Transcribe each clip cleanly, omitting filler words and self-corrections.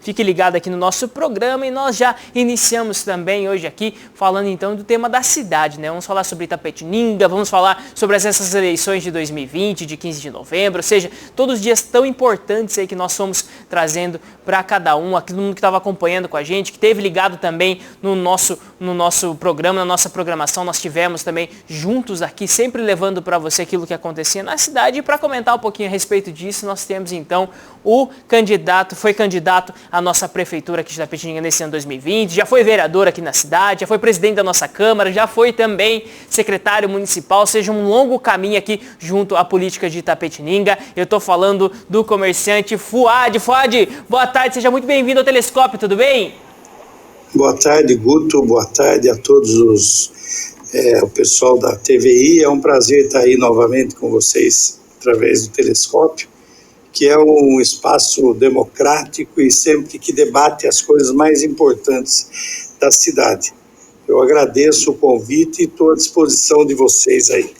Fique ligado aqui no nosso programa e nós já iniciamos também hoje aqui falando então do tema da cidade, né? Vamos falar sobre Itapetininga, vamos falar sobre essas eleições de 2020, de 15 de novembro, ou seja, todos os dias tão importantes aí que nós fomos trazendo para cada um, aqui todo mundo que estava acompanhando com a gente, que esteve ligado também no nosso programa, na nossa programação, nós tivemos também juntos aqui, sempre levando para você aquilo que acontecia na cidade. E para comentar um pouquinho a respeito disso, nós temos então foi candidato à nossa prefeitura aqui de Itapetininga nesse ano 2020, já foi vereador aqui na cidade, já foi presidente da nossa Câmara, já foi também secretário municipal, ou seja, um longo caminho aqui junto à política de Itapetininga. Eu estou falando do comerciante Fuad. Fuad, boa tarde, seja muito bem-vindo ao Telescópio, tudo bem? Boa tarde, Guto, boa tarde a todos o pessoal da TVI. É um prazer estar aí novamente com vocês através do Telescópio, que é um espaço democrático e sempre que debate as coisas mais importantes da cidade. Eu agradeço o convite e estou à disposição de vocês aí.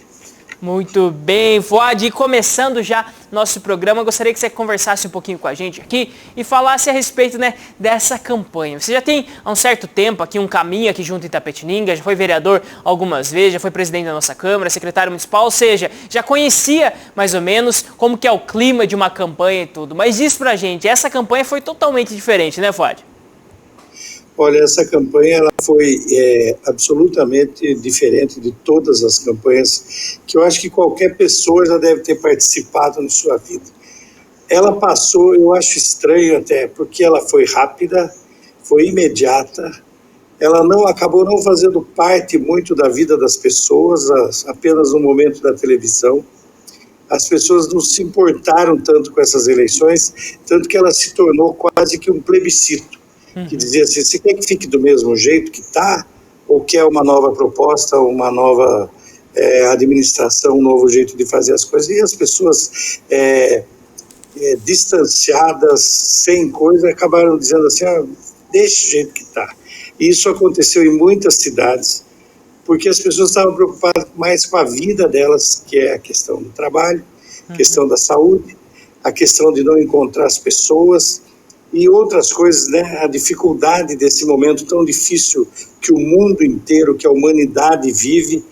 Muito bem, Fuad, e começando já nosso programa, eu gostaria que você conversasse um pouquinho com a gente aqui e falasse a respeito, né, dessa campanha. Você já tem há um certo tempo aqui um caminho aqui junto em Itapetininga, já foi vereador algumas vezes, já foi presidente da nossa Câmara, secretário municipal, ou seja, já conhecia mais ou menos como que é o clima de uma campanha e tudo. Mas diz pra gente, essa campanha foi totalmente diferente, né, Fuad? Olha, essa campanha ela foi absolutamente diferente de todas as campanhas que eu acho que qualquer pessoa já deve ter participado na sua vida. Ela passou, eu acho estranho até, porque ela foi rápida, foi imediata, ela acabou não fazendo parte muito da vida das pessoas, apenas no momento da televisão. As pessoas não se importaram tanto com essas eleições, tanto que ela se tornou quase que um plebiscito. Que dizia assim, você quer que fique do mesmo jeito que está, ou quer uma nova proposta, uma nova administração, um novo jeito de fazer as coisas? E as pessoas distanciadas, sem coisa, acabaram dizendo assim, deixa o jeito que está. E isso aconteceu em muitas cidades, porque as pessoas estavam preocupadas mais com a vida delas, que é a questão do trabalho, a questão da saúde, a questão de não encontrar as pessoas, e outras coisas, né? A dificuldade desse momento tão difícil que o mundo inteiro, que a humanidade vive,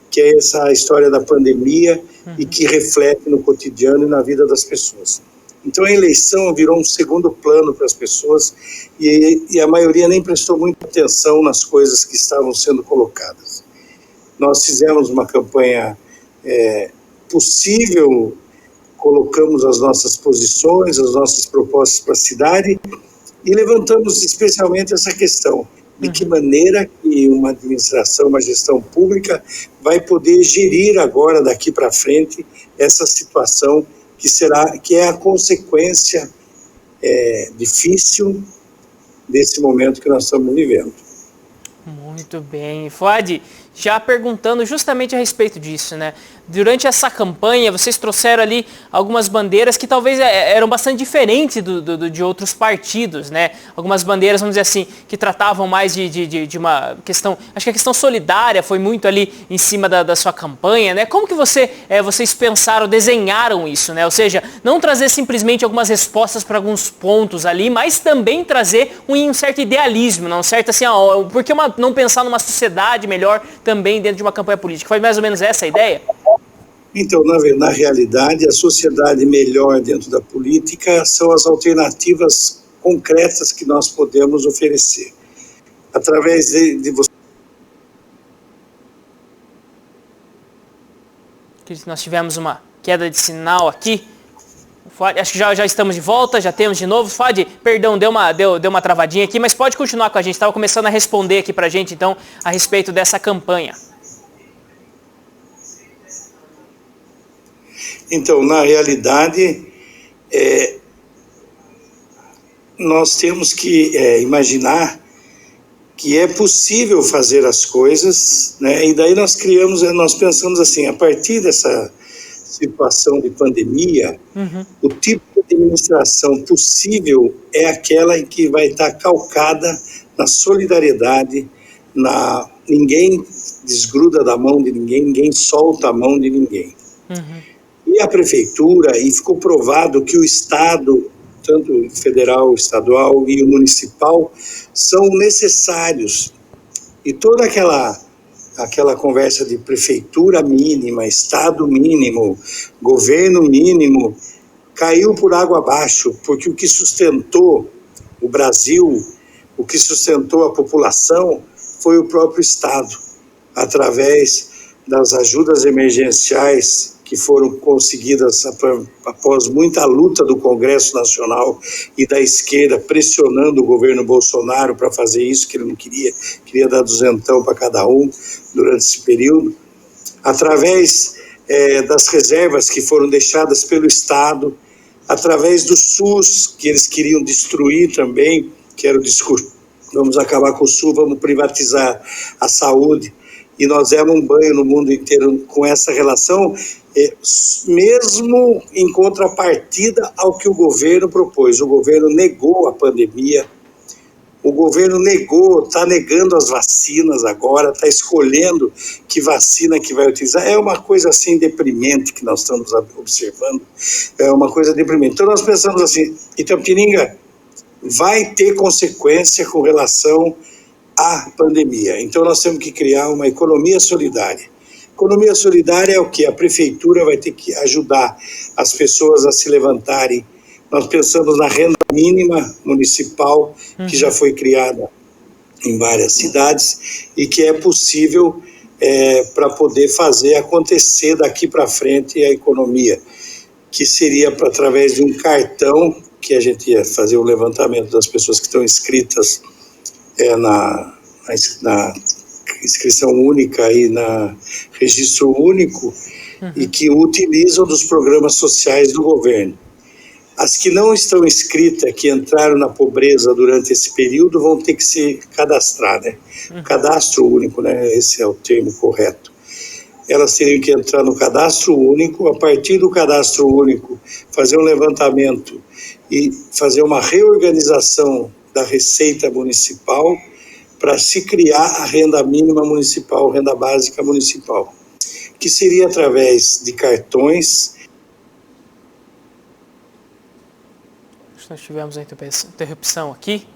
que é essa história da pandemia e que reflete no cotidiano e na vida das pessoas. Então a eleição virou um segundo plano para as pessoas e a maioria nem prestou muita atenção nas coisas que estavam sendo colocadas. Nós fizemos uma campanha possível, colocamos as nossas posições, as nossas propostas para a cidade e levantamos especialmente essa questão de que maneira que uma administração, uma gestão pública vai poder gerir agora, daqui para frente, essa situação que é a consequência difícil desse momento que nós estamos vivendo. Muito bem. Fuad, já perguntando justamente a respeito disso, né? Durante essa campanha, vocês trouxeram ali algumas bandeiras que talvez eram bastante diferentes de outros partidos, né? Algumas bandeiras, vamos dizer assim, que tratavam mais de uma questão... Acho que a questão solidária foi muito ali em cima da sua campanha, né? Como que vocês pensaram, desenharam isso, né? Ou seja, não trazer simplesmente algumas respostas para alguns pontos ali, mas também trazer um certo idealismo, não certo? Assim, por que não pensar numa sociedade melhor também dentro de uma campanha política? Foi mais ou menos essa a ideia? Então, na realidade, a sociedade melhor dentro da política são as alternativas concretas que nós podemos oferecer. Através de você. Nós tivemos uma queda de sinal aqui. Acho que já estamos de volta, já temos de novo. Fuad, perdão, deu uma travadinha aqui, mas pode continuar com a gente. Estava começando a responder aqui para a gente, então, a respeito dessa campanha. Então, na realidade, nós temos que imaginar que é possível fazer as coisas, né? E daí nós pensamos assim, a partir dessa situação de pandemia, o tipo de administração possível é aquela em que vai estar calcada na solidariedade, ninguém desgruda da mão de ninguém, ninguém solta a mão de ninguém. E a prefeitura, e ficou provado que o Estado tanto o federal, o estadual e o municipal, são necessários. E toda aquela conversa de prefeitura mínima, estado mínimo, governo mínimo, caiu por água abaixo, porque o que sustentou o Brasil, o que sustentou a população, foi o próprio Estado, através das ajudas emergenciais que foram conseguidas após muita luta do Congresso Nacional e da esquerda, pressionando o governo Bolsonaro para fazer isso, que ele não queria dar duzentão para cada um durante esse período, através das reservas que foram deixadas pelo Estado, através do SUS, que eles queriam destruir também, que era o discurso, vamos acabar com o SUS, vamos privatizar a saúde, e nós demos um banho no mundo inteiro com essa relação, mesmo em contrapartida ao que o governo propôs. O governo negou a pandemia, o governo está negando as vacinas agora, está escolhendo que vacina que vai utilizar. É uma coisa assim deprimente que nós estamos observando, é uma coisa deprimente. Então nós pensamos assim, Itapetininga vai ter consequência com relação à pandemia. Então nós temos que criar uma economia solidária. Economia solidária é o que? A prefeitura vai ter que ajudar as pessoas a se levantarem. Nós pensamos na renda mínima municipal, que já foi criada em várias cidades e que é possível para poder fazer acontecer daqui para frente a economia, que seria através de um cartão, que a gente ia fazer o levantamento das pessoas que estão inscritas na inscrição única e na registro único, e que utilizam dos programas sociais do governo. As que não estão inscritas, que entraram na pobreza durante esse período, vão ter que se cadastrar, né? Cadastro único, né? Esse é o termo correto. Elas teriam que entrar no cadastro único, a partir do cadastro único, fazer um levantamento e fazer uma reorganização da receita municipal para se criar a renda mínima municipal, renda básica municipal, que seria através de cartões. Nós tivemos a interrupção aqui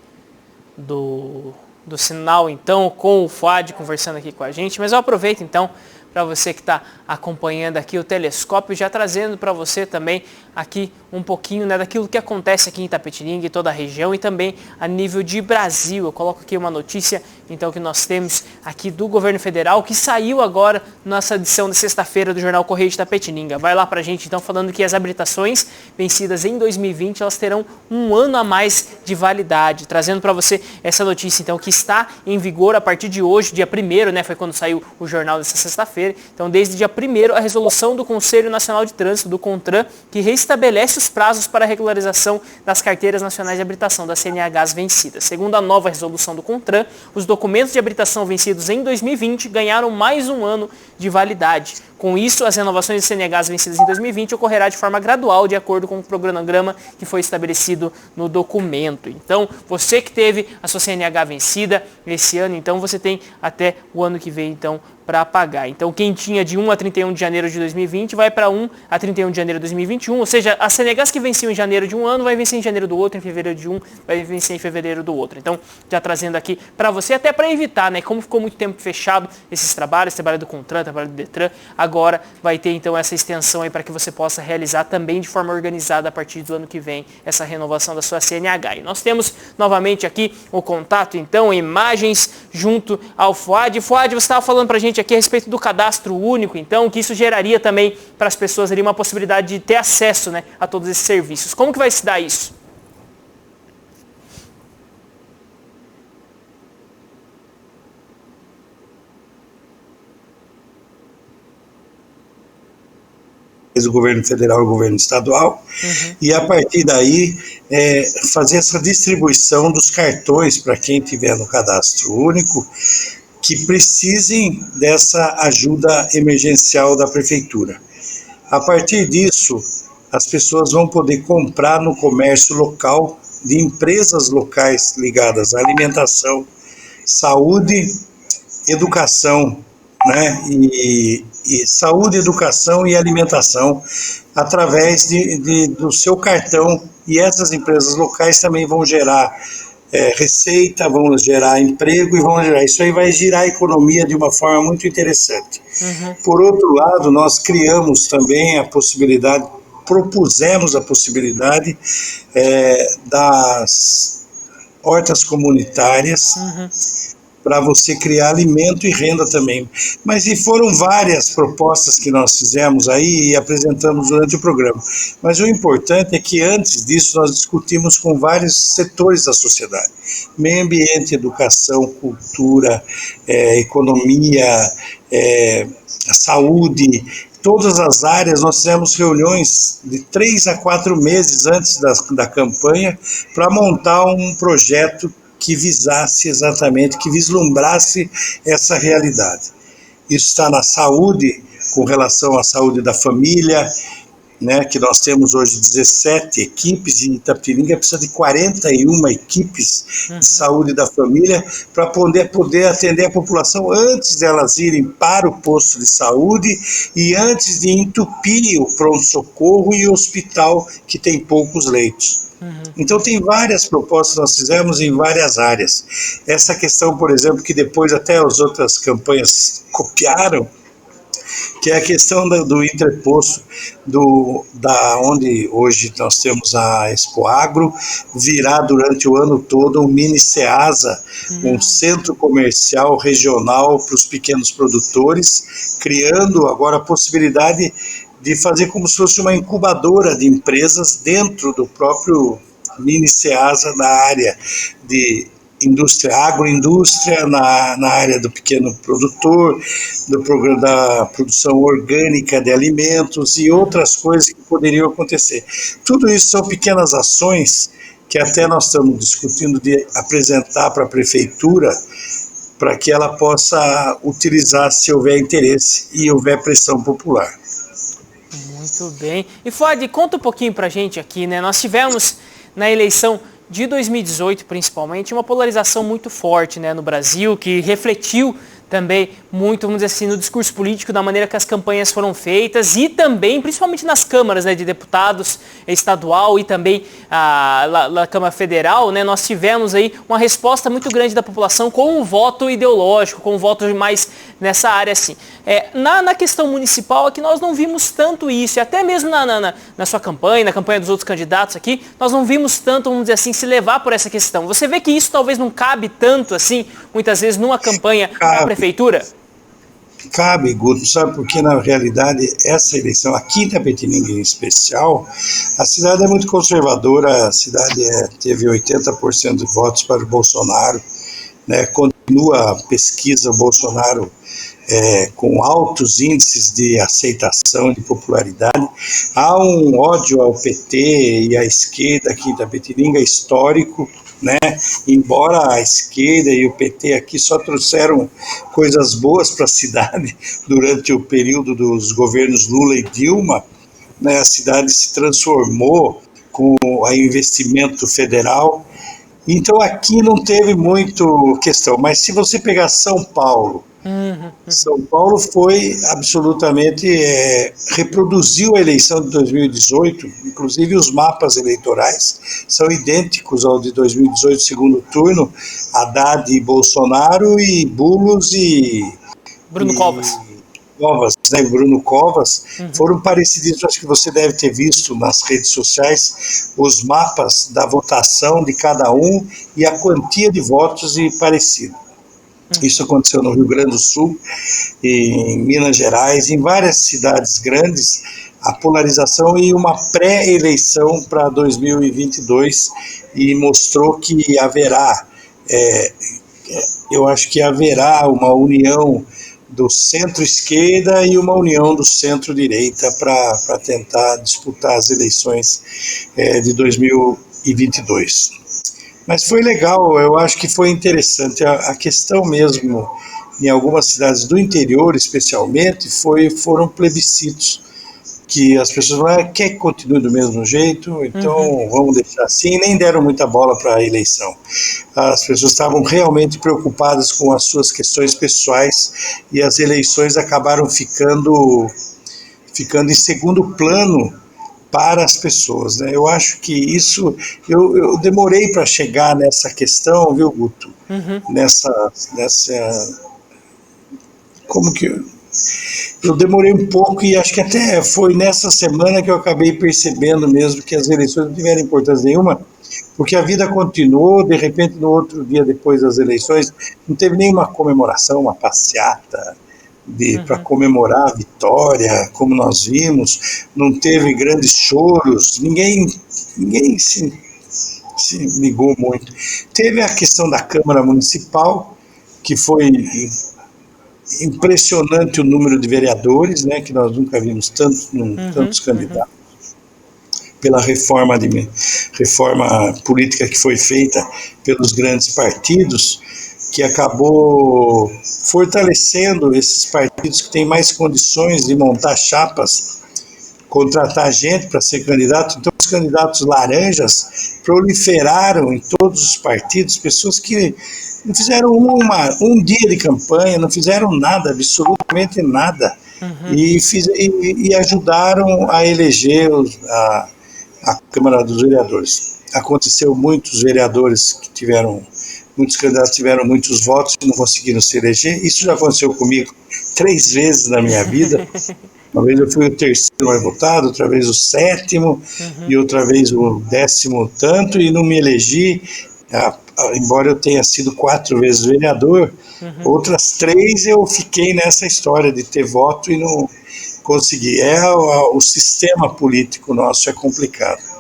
do sinal, então, com o Fuad conversando aqui com a gente, mas eu aproveito, então, para você que está acompanhando aqui o Telescópio, já trazendo para você também aqui um pouquinho, né, daquilo que acontece aqui em Itapetininga e toda a região e também a nível de Brasil. Eu coloco aqui uma notícia, então, que nós temos aqui do governo federal, que saiu agora nessa edição de sexta-feira do Jornal Correio de Itapetininga. Vai lá para a gente, então, falando que as habilitações vencidas em 2020, elas terão um ano a mais de validade, trazendo para você essa notícia, então, que está em vigor a partir de hoje, dia 1º, né, foi quando saiu o jornal dessa sexta-feira. Então, desde dia 1º, a resolução do Conselho Nacional de Trânsito, do CONTRAN, que reestabelece os prazos para a regularização das carteiras nacionais de habilitação, das CNHs vencidas. Segundo a nova resolução do CONTRAN, os documentos de habilitação vencidos em 2020 ganharam mais um ano de validade. Com isso, as renovações de CNHs vencidas em 2020 ocorrerá de forma gradual, de acordo com o cronograma que foi estabelecido no documento. Então, você que teve a sua CNH vencida esse ano, então você tem até o ano que vem, então, para pagar. Então, quem tinha de 1 a 31 de janeiro de 2020 vai para 1 a 31 de janeiro de 2021, ou seja, as CNHs que venciam em janeiro de um ano vai vencer em janeiro do outro, em fevereiro de um vai vencer em fevereiro do outro. Então, já trazendo aqui para você, até para evitar, né, como ficou muito tempo fechado esses trabalhos, trabalho do CONTRAN, trabalho do DETRAN, agora vai ter então essa extensão aí para que você possa realizar também de forma organizada a partir do ano que vem essa renovação da sua CNH. E nós temos novamente aqui o contato, então, imagens junto ao Fuad. Fuad, você estava falando para a gente aqui a respeito do cadastro único, então, que isso geraria também para as pessoas ali uma possibilidade de ter acesso, né, a todos esses serviços. Como que vai se dar isso? O governo federal e o governo estadual, e a partir daí fazer essa distribuição dos cartões para quem tiver no cadastro único, que precisem dessa ajuda emergencial da prefeitura. A partir disso, as pessoas vão poder comprar no comércio local de empresas locais ligadas à alimentação, saúde, educação, né, e saúde, educação e alimentação, através do seu cartão e essas empresas locais também vão gerar receita, vão gerar emprego e vão gerar. Isso aí vai girar a economia de uma forma muito interessante. Por outro lado, nós criamos também a possibilidade, propusemos a possibilidade das hortas comunitárias, para você criar alimento e renda também. Mas e foram várias propostas que nós fizemos aí e apresentamos durante o programa. Mas o importante é que antes disso nós discutimos com vários setores da sociedade. Meio ambiente, educação, cultura, economia, saúde, todas as áreas. Nós fizemos reuniões de 3 a 4 meses antes da campanha para montar um projeto que visasse exatamente, que vislumbrasse essa realidade. Isso está na saúde, com relação à saúde da família, né, que nós temos hoje 17 equipes, e Itapetininga precisa de 41 equipes de saúde da família para poder atender a população antes delas irem para o posto de saúde e antes de entupir o pronto-socorro e o hospital, que tem poucos leitos. Então tem várias propostas que nós fizemos em várias áreas. Essa questão, por exemplo, que depois até as outras campanhas copiaram, que é a questão do interposto, onde hoje nós temos a Expo Agro, virá durante o ano todo um mini Ceasa, um centro comercial regional para os pequenos produtores, criando agora a possibilidade de fazer como se fosse uma incubadora de empresas dentro do próprio mini Ceasa na área de indústria, agroindústria, na área do pequeno produtor, do programa da produção orgânica de alimentos e outras coisas que poderiam acontecer. Tudo isso são pequenas ações que até nós estamos discutindo de apresentar para a prefeitura, para que ela possa utilizar se houver interesse e houver pressão popular. Muito bem. E Fuad, conta um pouquinho pra gente aqui, né? Nós tivemos na eleição de 2018, principalmente, uma polarização muito forte, né, no Brasil, que refletiu também muito, vamos dizer assim, no discurso político, da maneira que as campanhas foram feitas e também, principalmente nas câmaras, né, de deputados estadual e também na Câmara Federal, né, nós tivemos aí uma resposta muito grande da população com um voto ideológico, com um voto mais nessa área, assim. Na questão municipal aqui nós não vimos tanto isso, e até mesmo na sua campanha, na campanha dos outros candidatos aqui, nós não vimos tanto, vamos dizer assim, se levar por essa questão. Você vê que isso talvez não cabe tanto, assim, muitas vezes numa campanha da prefeitura? Cabe, Guto, sabe, porque na realidade essa eleição, aqui em Itapetininga em especial, a cidade é muito conservadora, a cidade teve 80% de votos para o Bolsonaro, né? Continua a pesquisa, o Bolsonaro com altos índices de aceitação, de popularidade. Há um ódio ao PT e à esquerda aqui em Itapetininga histórico, né? Embora a esquerda e o PT aqui só trouxeram coisas boas para a cidade durante o período dos governos Lula e Dilma, né? A cidade se transformou com o investimento federal. Então aqui não teve muito questão, mas se você pegar São Paulo, São Paulo foi absolutamente, reproduziu a eleição de 2018, inclusive os mapas eleitorais são idênticos ao de 2018, segundo turno, Haddad e Bolsonaro e Boulos e Bruno Covas. Bruno Covas, foram parecidos. Acho que você deve ter visto nas redes sociais os mapas da votação de cada um e a quantia de votos e parecido. Isso aconteceu no Rio Grande do Sul, em Minas Gerais, em várias cidades grandes, a polarização e uma pré-eleição para 2022, e mostrou que haverá, eu acho que haverá uma união do centro-esquerda e uma união do centro-direita para tentar disputar as eleições de 2022. Mas foi legal, eu acho que foi interessante. A questão mesmo, em algumas cidades do interior especialmente, foram plebiscitos, que as pessoas falaram, quer que continue do mesmo jeito, então vamos deixar assim, nem deram muita bola para a eleição. As pessoas estavam realmente preocupadas com as suas questões pessoais e as eleições acabaram ficando em segundo plano para as pessoas, né? Eu acho que isso, eu demorei para chegar nessa questão, viu, Guto? Nessa, como que eu demorei um pouco e acho que até foi nessa semana que eu acabei percebendo mesmo que as eleições não tiveram importância nenhuma, porque a vida continuou, de repente no outro dia depois das eleições não teve nenhuma comemoração, uma passeata para comemorar a vitória, como nós vimos, não teve grandes choros, ninguém se ligou muito. Teve a questão da Câmara Municipal, que foi impressionante o número de vereadores, né, que nós nunca vimos tantos candidatos, pela reforma política que foi feita pelos grandes partidos, que acabou fortalecendo esses partidos que têm mais condições de montar chapas, contratar gente para ser candidato. Então, os candidatos laranjas proliferaram em todos os partidos, pessoas que não fizeram um dia de campanha, não fizeram nada, absolutamente nada, e ajudaram a eleger a Câmara dos Vereadores. Aconteceu muitos candidatos tiveram muitos votos e não conseguiram se eleger. Isso já aconteceu comigo 3 vezes na minha vida. Uma vez eu fui o 3º mais votado, outra vez o 7º, e outra vez o 10º tanto, e não me elegi, embora eu tenha sido 4 vezes vereador. Outras 3 eu fiquei nessa história de ter voto e não consegui. O sistema político nosso é complicado.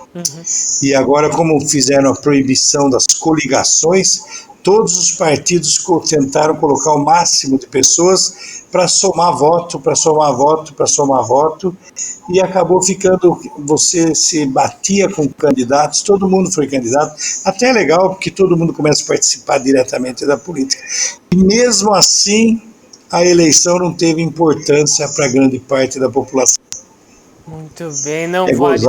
E agora, como fizeram a proibição das coligações, todos os partidos tentaram colocar o máximo de pessoas para somar voto, e acabou ficando, você se batia com candidatos, todo mundo foi candidato, até é legal, porque todo mundo começa a participar diretamente da política. E mesmo assim, a eleição não teve importância para grande parte da população. Muito bem, não pode.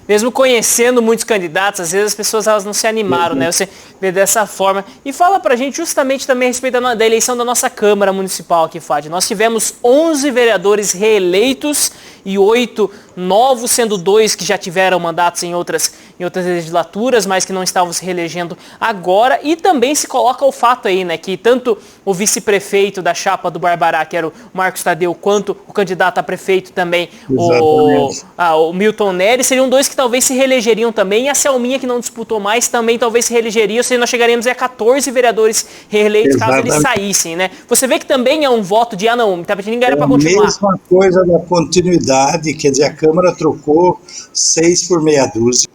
Mesmo conhecendo muitos candidatos, às vezes as pessoas elas não se animaram, né? Você vê dessa forma. E fala pra gente justamente também a respeito da eleição da nossa Câmara Municipal aqui, Fad. Nós tivemos 11 vereadores reeleitos e 8 novos, sendo 2 que já tiveram mandatos em outras legislaturas, mas que não estavam se reelegendo agora. E também se coloca o fato aí, né, que tanto o vice-prefeito da chapa do Barbará, que era o Marcos Tadeu, quanto o candidato a prefeito também, o Milton Neres, seriam 2 que talvez se reelegeriam também, e a Selminha, que não disputou mais, também talvez se reelegeria, ou seja, nós chegaríamos a 14 vereadores reeleitos caso eles saíssem, né? Você vê que também é um voto de, não, Itapetininga era para continuar. A mesma coisa da continuidade, quer dizer, a Câmara trocou 6 por meia dúzia,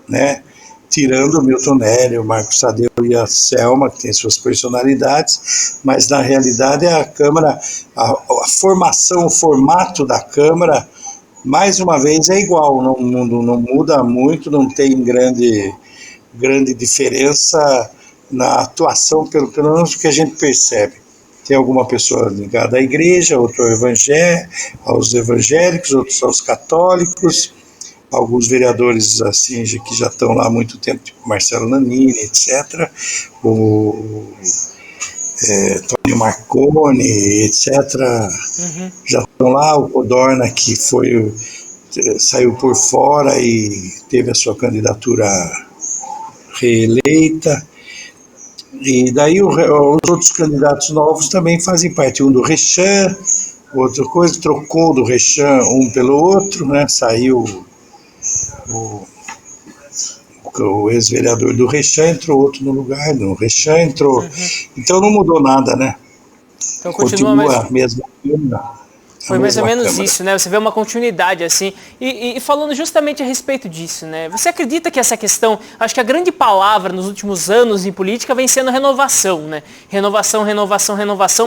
né? Tirando o Milton Nery, o Marcos Tadeu e a Selma, que tem suas personalidades, mas na realidade a Câmara, a formação, o formato da Câmara, mais uma vez é igual, não muda muito, não tem grande diferença na atuação, pelo menos que a gente percebe. Tem alguma pessoa ligada à igreja, outro aos evangélicos, outros aos católicos, alguns vereadores assim que já estão lá há muito tempo, tipo Marcelo Nanini, etc., Tony Marconi, etc., já estão lá, o Codorna, que saiu por fora e teve a sua candidatura reeleita, e daí os outros candidatos novos também fazem parte, um do Rechan, outra coisa, trocou do Rechan um pelo outro, né? Saiu o ex-vereador do Rechan, entrou outro no lugar, o Rechan entrou. Então não mudou nada, né? Então continua a mesma Câmara. Foi mais ou menos isso, né? Você vê uma continuidade assim. E falando justamente a respeito disso, né? Você acredita que essa questão, acho que a grande palavra nos últimos anos em política vem sendo renovação, né? Renovação,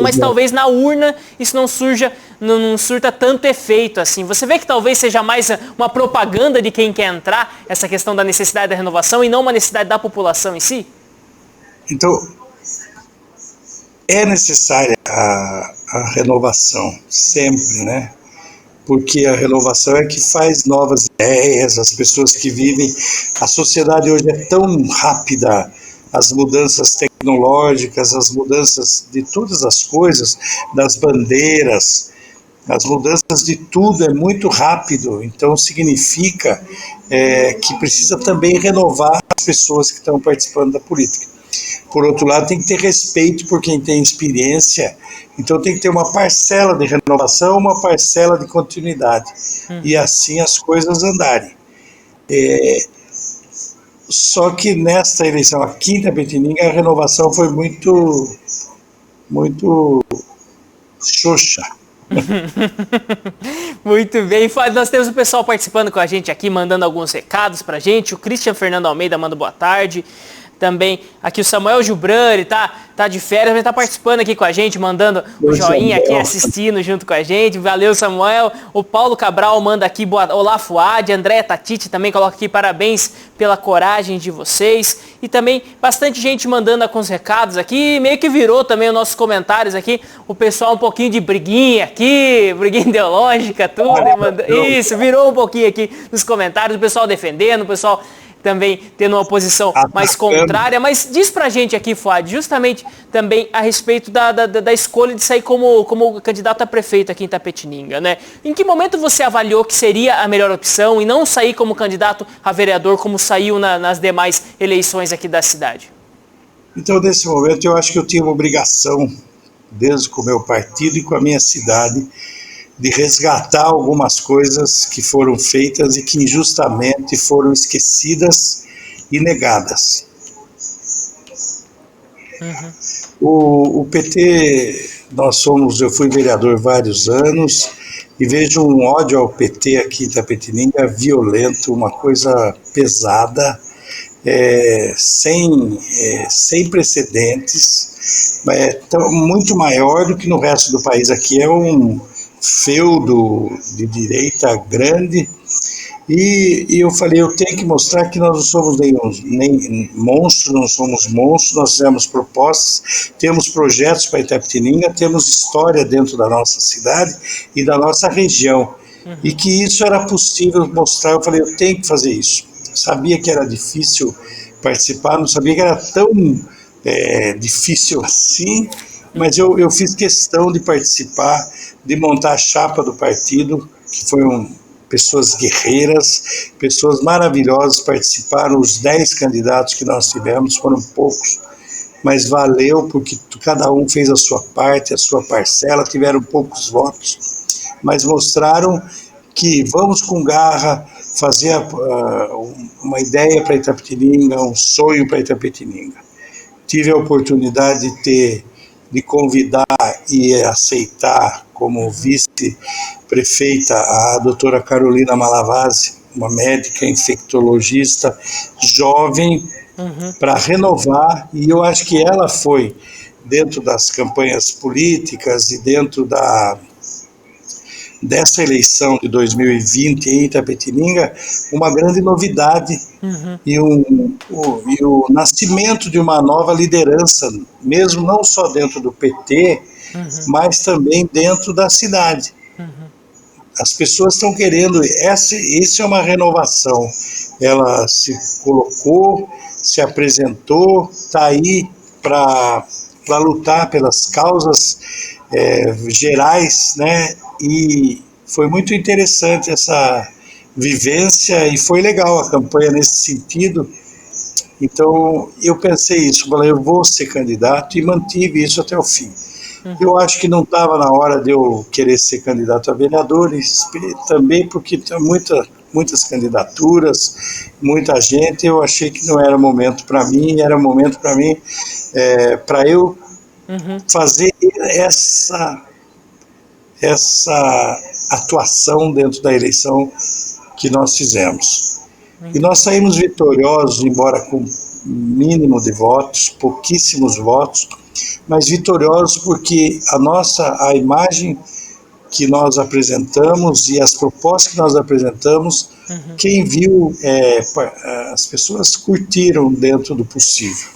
mas talvez na urna isso não surta tanto efeito assim. Você vê que talvez seja mais uma propaganda de quem quer entrar, essa questão da necessidade da renovação, e não uma necessidade da população em si? Então, é necessária a renovação, sempre, né? Porque a renovação é que faz novas ideias, as pessoas que vivem. A sociedade hoje é tão rápida, as mudanças tecnológicas, as mudanças de todas as coisas, das bandeiras, As mudanças de tudo é muito rápido, então significa que precisa também renovar as pessoas que estão participando da política. Por outro lado, tem que ter respeito por quem tem experiência, então tem que ter uma parcela de renovação, uma parcela de continuidade, e assim as coisas andarem. Só que nesta eleição aqui em Itapetininga, a renovação foi muito xoxa. Muito bem, nós temos o pessoal participando com a gente aqui, mandando alguns recados pra gente. O Christian Fernando Almeida manda boa tarde. Também aqui o Samuel Gilbran, ele tá de férias, mas tá participando aqui com a gente, mandando o joinha aqui, assistindo junto com a gente. Valeu, Samuel. O Paulo Cabral manda aqui, olá, Fuad. André Tatiti também coloca aqui, parabéns pela coragem de vocês. E também bastante gente mandando alguns recados aqui, meio que virou também os nossos comentários aqui, o pessoal um pouquinho de briguinha aqui, briguinha ideológica, tudo. Isso, virou um pouquinho aqui nos comentários, o pessoal defendendo, o pessoal também tendo uma posição mais contrária, mas diz pra gente aqui, Fuad, justamente também a respeito da escolha de sair como candidato a prefeito aqui em Itapetininga, né? Em que momento você avaliou que seria a melhor opção e não sair como candidato a vereador como saiu nas demais eleições aqui da cidade? Então, nesse momento, eu acho que eu tinha uma obrigação, desde com o meu partido e com a minha cidade, de resgatar algumas coisas que foram feitas e que injustamente foram esquecidas e negadas. O PT, eu fui vereador vários anos e vejo um ódio ao PT aqui em Itapetininga violento, uma coisa pesada, sem precedentes, muito maior do que no resto do país. Aqui é um feudo de direita grande, e eu falei, eu tenho que mostrar que nós não somos nem monstros, não somos monstros, nós fizemos propostas, temos projetos para Itapetininga, temos história dentro da nossa cidade e da nossa região, e que isso era possível mostrar. Eu falei, eu tenho que fazer isso. Sabia que era difícil participar, não sabia que era tão difícil assim, mas eu fiz questão de participar, de montar a chapa do partido, que foram pessoas guerreiras, pessoas maravilhosas, participaram. Os 10 candidatos que nós tivemos, foram poucos, mas valeu, porque cada um fez a sua parte, a sua parcela, tiveram poucos votos, mas mostraram que vamos com garra fazer uma ideia para Itapetininga, um sonho para Itapetininga. Tive a oportunidade de convidar e aceitar como vice-prefeita a doutora Carolina Malavasi, uma médica infectologista jovem, para renovar, e eu acho que ela foi, dentro das campanhas políticas e dentro dessa eleição de 2020 em Itapetininga, uma grande novidade e o nascimento de uma nova liderança, mesmo não só dentro do PT, mas também dentro da cidade. As pessoas estão querendo, isso é uma renovação. Ela se colocou, se apresentou, está aí para lutar pelas causas gerais, né? E foi muito interessante essa vivência e foi legal a campanha nesse sentido. Então eu pensei isso, falei, eu vou ser candidato, e mantive isso até o fim. Eu acho que não estava na hora de eu querer ser candidato a vereador, e também porque tem muitas candidaturas, muita gente. Eu achei que não era momento para mim, era momento para mim, para eu fazer essa atuação dentro da eleição que nós fizemos. E nós saímos vitoriosos, embora com mínimo de votos, pouquíssimos votos, mas vitoriosos porque a imagem que nós apresentamos e as propostas que nós apresentamos, quem viu, as pessoas curtiram dentro do possível.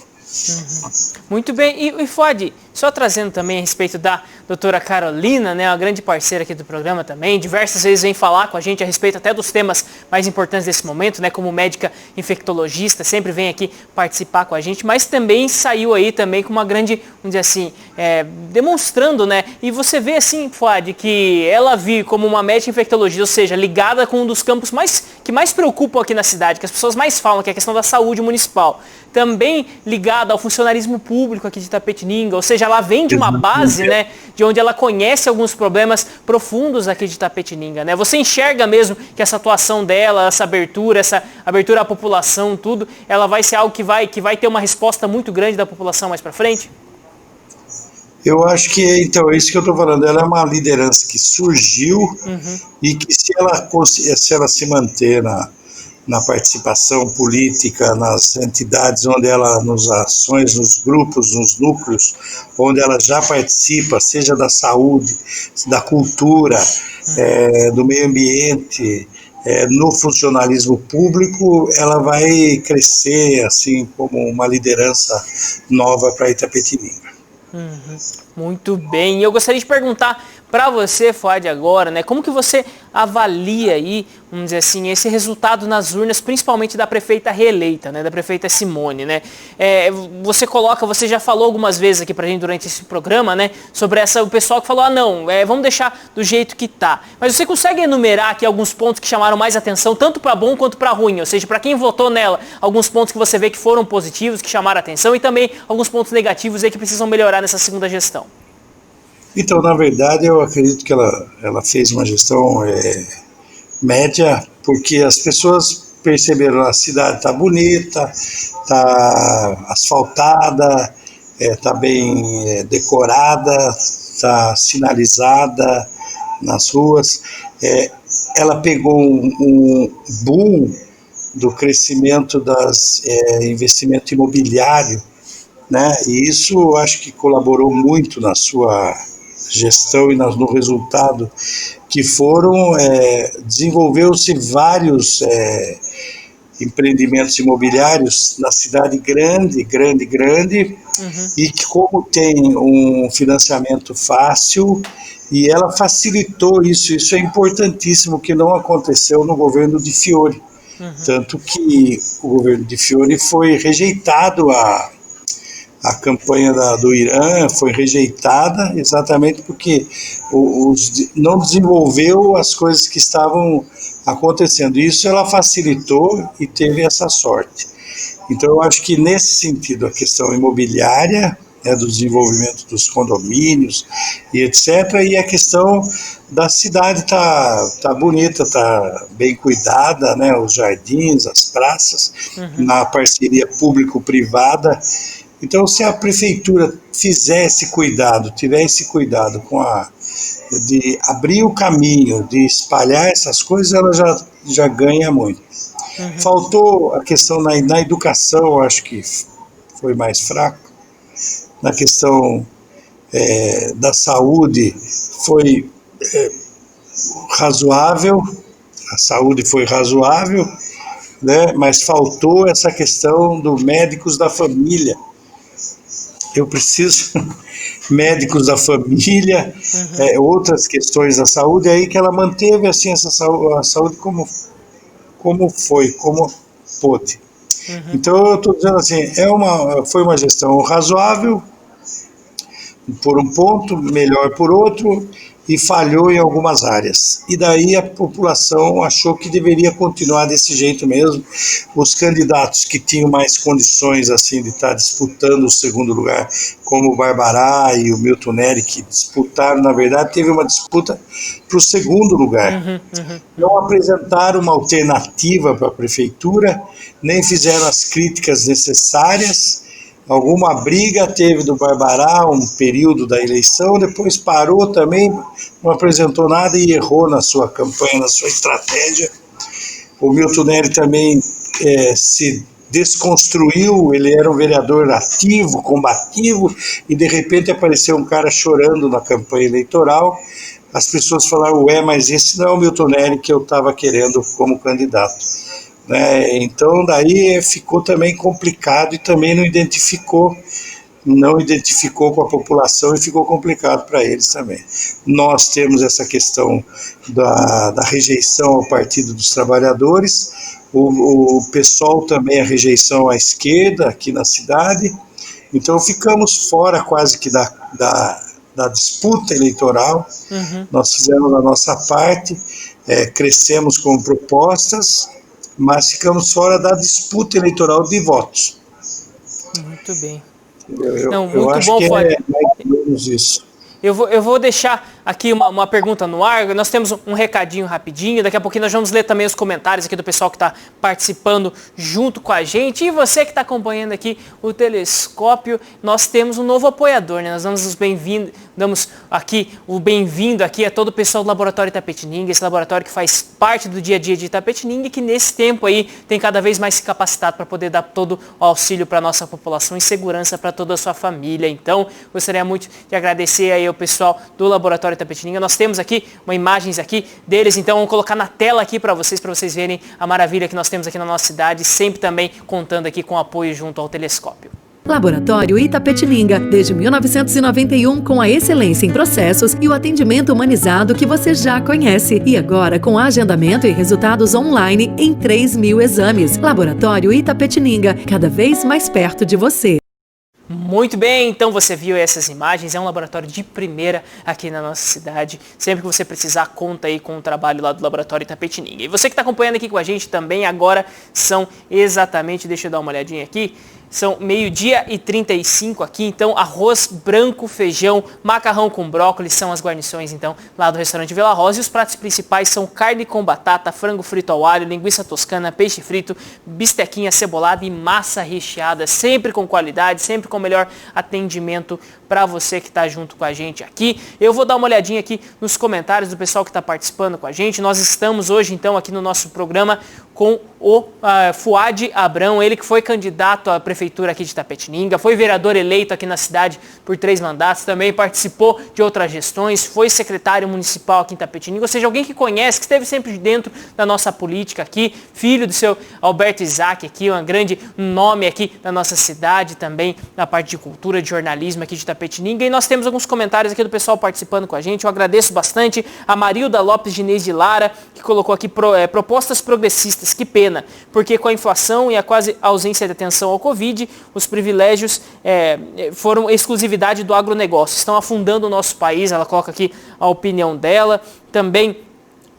Muito bem, e Fuad, só trazendo também a respeito da doutora Carolina, né, uma grande parceira aqui do programa também, diversas vezes vem falar com a gente a respeito até dos temas mais importantes desse momento, né, como médica infectologista, sempre vem aqui participar com a gente, mas também saiu aí também com uma grande, vamos dizer assim, demonstrando, né, e você vê assim, Fuad, que ela viu como uma médica infectologista, ou seja, ligada com um dos campos que mais preocupam aqui na cidade, que as pessoas mais falam, que é a questão da saúde municipal, também ligada ao funcionalismo público aqui de Itapetininga, ou seja, ela vem de uma base, né, de onde ela conhece alguns problemas profundos aqui de Itapetininga, né? Você enxerga mesmo que essa atuação dela, essa abertura à população, tudo, ela vai ser algo que vai ter uma resposta muito grande da população mais para frente? Eu acho que, então, é isso que eu estou falando, ela é uma liderança que surgiu e que se ela se manter na participação política, nas entidades onde ela, nas ações, nos grupos, nos núcleos, onde ela já participa, seja da saúde, da cultura, do meio ambiente, no funcionalismo público, ela vai crescer assim como uma liderança nova para Itapetininga. Muito bem. E eu gostaria de perguntar para você, Fuad, agora, né, como que você avalia aí, vamos dizer assim, esse resultado nas urnas, principalmente da prefeita reeleita, né, da prefeita Simone, né? Você já falou algumas vezes aqui pra gente durante esse programa, né, sobre o pessoal que falou, vamos deixar do jeito que tá. Mas você consegue enumerar aqui alguns pontos que chamaram mais atenção, tanto para bom quanto para ruim, ou seja, para quem votou nela, alguns pontos que você vê que foram positivos, que chamaram atenção, e também alguns pontos negativos aí que precisam melhorar nessa segunda gestão? Então, na verdade, eu acredito que ela fez uma gestão média, porque as pessoas perceberam que a cidade está bonita, está asfaltada, está bem decorada, está sinalizada nas ruas. Ela pegou um boom do crescimento das investimento imobiliário, né? E isso acho que colaborou muito na sua gestão e no resultado que foram, desenvolveu-se vários empreendimentos imobiliários na cidade grande, e que como tem um financiamento fácil, e ela facilitou isso é importantíssimo, que não aconteceu no governo de Fiore, tanto que o governo de Fiore foi rejeitado, a campanha do Irã foi rejeitada exatamente porque não desenvolveu as coisas que estavam acontecendo. Isso ela facilitou e teve essa sorte. Então, eu acho que nesse sentido, a questão imobiliária, do desenvolvimento dos condomínios e etc., e a questão da cidade tá bonita, tá bem cuidada, né? Os jardins, as praças, na parceria público-privada. Então, se a prefeitura tivesse cuidado de abrir o caminho, de espalhar essas coisas, ela já ganha muito. Faltou a questão na educação, acho que foi mais fraco. Na questão da saúde, foi razoável, a saúde foi razoável, né? Mas faltou essa questão dos médicos da família. Eu preciso médicos da família, outras questões da saúde, aí que ela manteve assim a saúde como pôde. Então eu estou dizendo assim, foi uma gestão razoável por um ponto, melhor por outro, e falhou em algumas áreas. E daí a população achou que deveria continuar desse jeito mesmo. Os candidatos que tinham mais condições assim de estar disputando o segundo lugar, como o Barbará e o Milton Neri, que disputaram, na verdade, teve uma disputa para o segundo lugar. Não apresentaram uma alternativa para a prefeitura, nem fizeram as críticas necessárias. Alguma briga teve do Barbará um período da eleição, depois parou também, não apresentou nada e errou na sua campanha, na sua estratégia. O Milton Neri também se desconstruiu, ele era um vereador ativo, combativo, e de repente apareceu um cara chorando na campanha eleitoral. As pessoas falaram, mas esse não é o Milton Neri que eu estava querendo como candidato. né? Então daí ficou também complicado e também não identificou com a população e ficou complicado para eles também. Nós temos essa questão da rejeição ao Partido dos Trabalhadores, o PSOL também a rejeição à esquerda aqui na cidade, então ficamos fora quase que da disputa eleitoral. Nós fizemos a nossa parte, crescemos com propostas, mas ficamos fora da disputa eleitoral de votos. Muito bem. Eu muito acho bom, que é mais ou menos isso. Eu vou deixar aqui uma pergunta no ar. Nós temos um recadinho rapidinho. Daqui a pouquinho nós vamos ler também os comentários aqui do pessoal que está participando junto com a gente. E você que está acompanhando aqui o Telescópio, nós temos um novo apoiador, né? Nós damos aqui o bem-vindo aqui a todo o pessoal do Laboratório Itapetininga, esse laboratório que faz parte do dia a dia de Itapetininga e que nesse tempo aí tem cada vez mais se capacitado para poder dar todo o auxílio para a nossa população e segurança para toda a sua família. Então, gostaria muito de agradecer aí o pessoal do Laboratório Itapetininga. Nós temos aqui imagens aqui deles, então vamos colocar na tela aqui para vocês verem a maravilha que nós temos aqui na nossa cidade, sempre também contando aqui com apoio junto ao Telescópio. Laboratório Itapetininga, desde 1991, com a excelência em processos e o atendimento humanizado que você já conhece. E agora com agendamento e resultados online em 3.000 exames. Laboratório Itapetininga, cada vez mais perto de você. Muito bem, então você viu essas imagens, é um laboratório de primeira aqui na nossa cidade. Sempre que você precisar, conta aí com o trabalho lá do Laboratório Itapetininga. E você que está acompanhando aqui com a gente também, agora são exatamente, deixa eu dar uma olhadinha aqui, são 12h35 aqui, então arroz branco, feijão, macarrão com brócolis são as guarnições então lá do restaurante Vila Rosa. E os pratos principais são carne com batata, frango frito ao alho, linguiça toscana, peixe frito, bistequinha cebolada e massa recheada, sempre com qualidade, sempre com o melhor atendimento para você que está junto com a gente aqui. Eu vou dar uma olhadinha aqui nos comentários do pessoal que está participando com a gente. Nós estamos hoje então aqui no nosso programa com o Fuad Abrão, ele que foi candidato à prefeitura aqui de Itapetininga, foi vereador eleito aqui na cidade por 3 mandatos, também participou de outras gestões, foi secretário municipal aqui em Itapetininga, ou seja, alguém que conhece, que esteve sempre dentro da nossa política aqui, filho do seu Alberto Isaac aqui, um grande nome aqui da nossa cidade, também na parte de cultura, de jornalismo aqui de Itapetininga. E nós temos alguns comentários aqui do pessoal participando com a gente, eu agradeço bastante a Marilda Lopes Diniz de Lara, que colocou aqui propostas progressistas. Que pena, porque com a inflação e a quase ausência de atenção ao Covid, os privilégios foram exclusividade do agronegócio, estão afundando o nosso país. Ela coloca aqui a opinião dela. Também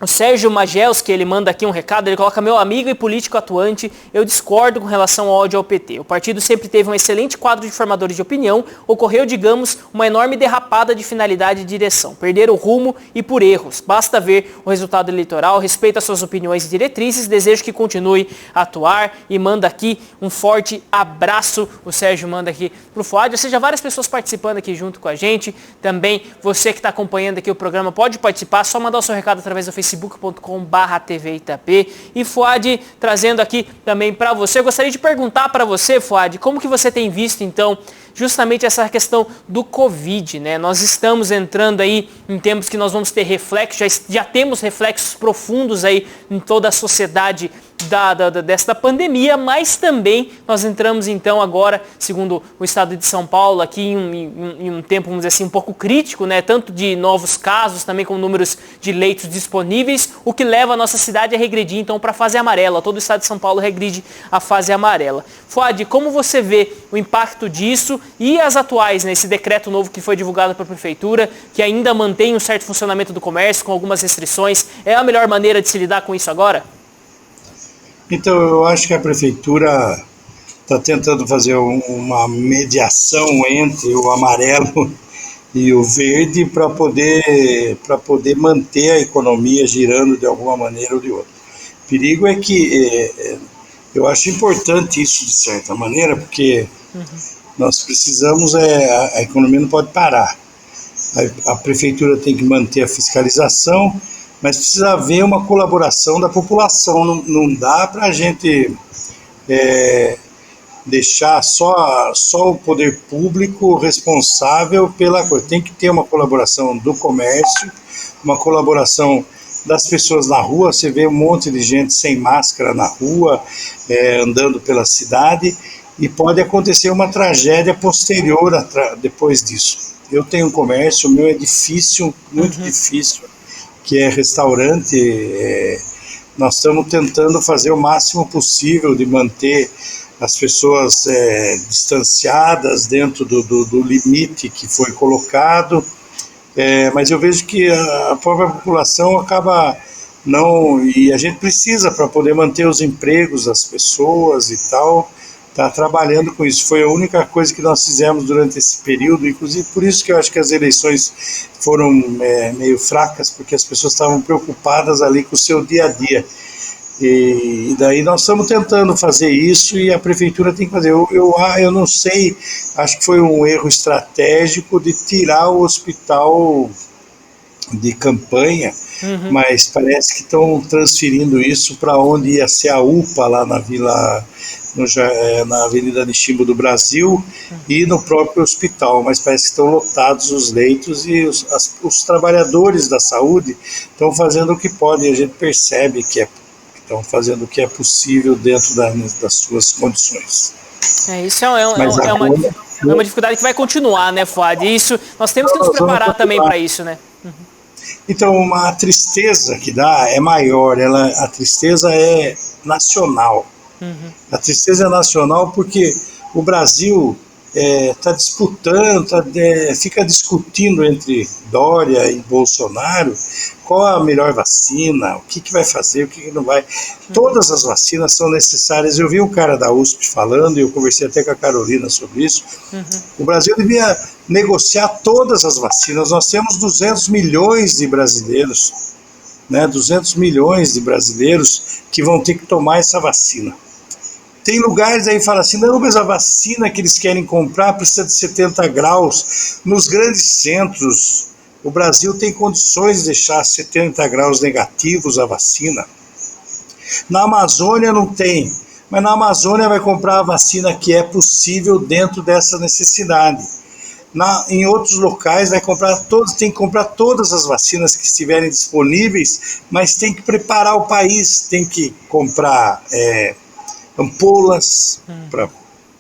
o Sérgio Magels, que ele manda aqui um recado, ele coloca: meu amigo e político atuante, eu discordo com relação ao ódio ao PT. O partido sempre teve um excelente quadro de formadores de opinião, ocorreu, digamos, uma enorme derrapada de finalidade e direção. Perderam o rumo e por erros. Basta ver o resultado eleitoral, respeito às suas opiniões e diretrizes, desejo que continue a atuar. E manda aqui um forte abraço, o Sérgio manda aqui pro Fuad, ou seja, várias pessoas participando aqui junto com a gente. Também você que está acompanhando aqui o programa pode participar, só mandar o seu recado através do facebook.com/TV Itapê. E Fuad, trazendo aqui também para você, eu gostaria de perguntar para você, Fuad, como que você tem visto então justamente essa questão do Covid, né? Nós estamos entrando aí em tempos que nós vamos ter reflexos, já temos reflexos profundos aí em toda a sociedade desta pandemia, mas também nós entramos então agora, segundo o estado de São Paulo, aqui em um tempo, vamos dizer assim, um pouco crítico, né? Tanto de novos casos, também com números de leitos disponíveis, o que leva a nossa cidade a regredir então para a fase amarela. Todo o estado de São Paulo regride a fase amarela. Fuad, como você vê o impacto disso e as atuais, né? Esse decreto novo que foi divulgado pela prefeitura, que ainda mantém um certo funcionamento do comércio com algumas restrições, é a melhor maneira de se lidar com isso agora? Então, eu acho que a prefeitura está tentando fazer uma mediação entre o amarelo e o verde para poder manter a economia girando de alguma maneira ou de outra. O perigo é que eu acho importante isso de certa maneira, porque nós precisamos, a economia não pode parar. A prefeitura tem que manter a fiscalização, mas precisa haver uma colaboração da população. Não dá para a gente deixar só o poder público responsável pela coisa. Tem que ter uma colaboração do comércio, uma colaboração das pessoas na rua. Você vê um monte de gente sem máscara na rua, andando pela cidade, e pode acontecer uma tragédia posterior depois disso. Eu tenho um comércio, o meu é difícil, muito difícil, que é restaurante. Nós estamos tentando fazer o máximo possível de manter as pessoas distanciadas dentro do limite que foi colocado, mas eu vejo que a própria população acaba não... E a gente precisa, para poder manter os empregos das pessoas e tal, está trabalhando com isso. Foi a única coisa que nós fizemos durante esse período, inclusive por isso que eu acho que as eleições foram meio fracas, porque as pessoas estavam preocupadas ali com o seu dia a dia. E daí nós estamos tentando fazer isso, e a prefeitura tem que fazer. Eu não sei, acho que foi um erro estratégico de tirar o hospital de campanha, mas parece que estão transferindo isso para onde ia ser a UPA, lá na Vila... na Avenida Nishimbo do Brasil, e no próprio hospital, mas parece que estão lotados os leitos, e os trabalhadores da saúde estão fazendo o que podem. A gente percebe que estão fazendo o que é possível dentro das suas condições. Isso é uma dificuldade que vai continuar, né, Fuad? Isso, nós temos que nos preparar também para isso, né? Então, a tristeza que dá é maior, a tristeza é nacional. A tristeza é nacional porque o Brasil está disputando, fica discutindo entre Dória e Bolsonaro qual a melhor vacina, o que vai fazer, o que não vai. Todas as vacinas são necessárias. Eu vi um cara da USP falando, e eu conversei até com a Carolina sobre isso. O Brasil devia negociar todas as vacinas. Nós temos 200 milhões de brasileiros, né? 200 milhões de brasileiros que vão ter que tomar essa vacina. Tem lugares aí que falam assim, não, mas a vacina que eles querem comprar precisa de 70 graus. Nos grandes centros, o Brasil tem condições de deixar 70 graus negativos a vacina. Na Amazônia não tem, mas na Amazônia vai comprar a vacina que é possível dentro dessa necessidade. Em outros locais tem que comprar todas as vacinas que estiverem disponíveis, mas tem que preparar o país, tem que comprar... ampolas,